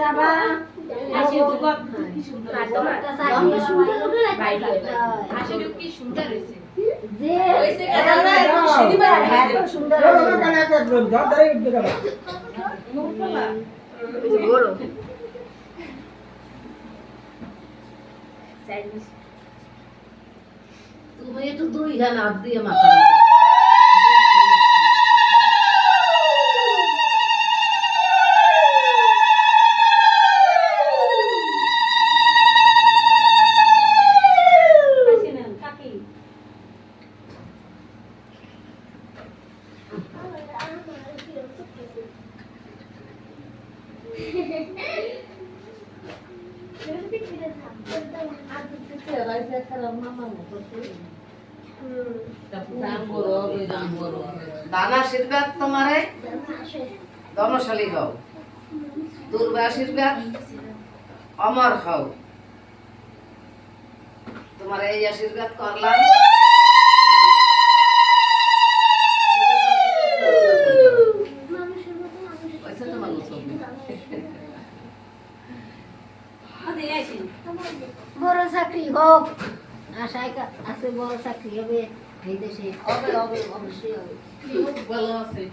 যাবা আসে যুবক কি সুন্দর আসলে কি সুন্দর হয়েছে যে হয়েছে কারণ শনিবার এত সুন্দর মুখলা বড় তুমি একটু দুই গান হাত দিয়ে মাথা দানা আশীর্বাদ তোমারে ধনশালী হও দুর্বা আশীর্বাদ অমর হও তোমার এই আশীর্বাদ করলাম বড় চাকরি হোক আশায় আছে বড় চাকরি হবে এই দেশে হবে হবে অবশ্যই হবে ভালো আছে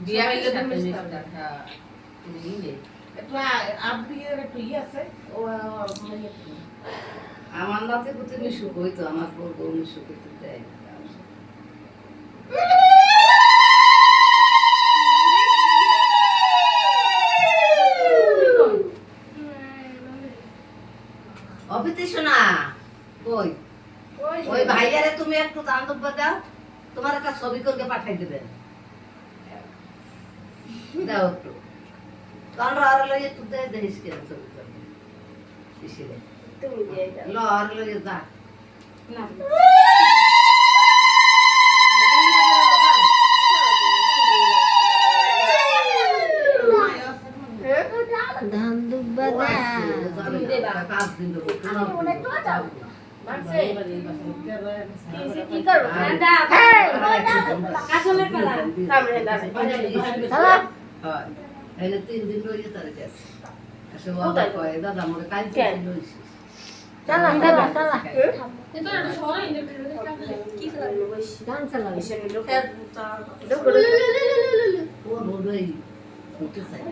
বিয়া হইলে তুমি আমার নাতে কুতে মিশুক হইতো আমার বলবো মিশুক হইতে দেয় অবিতে শোনা ওই ওই ভাইয়ারে তুমি একটু দান দুব্বা দাও তোমার একটা ছবি করে পাঠাই দেবে দাও একটু কারণ আর লইয়ে তুই দে দেখিস কেন ছবি করে ইসিরে তুমি দিয়ে দাও ল আর লইয়ে যা না ধান দুব্বা কাজ দিন কি করব না কাজলের পালা সামনে দাঁড়াই হয় এনে 3 দিন রইছে তার কাছে আসে বাবা কয় দাদা মোরে কাল দিন রইছে চালা চালা চালা কিন্তু এটা সবাই কি চালাবো বসে গান চালাবি এসে লোকের ও বড়ই উঠে যায়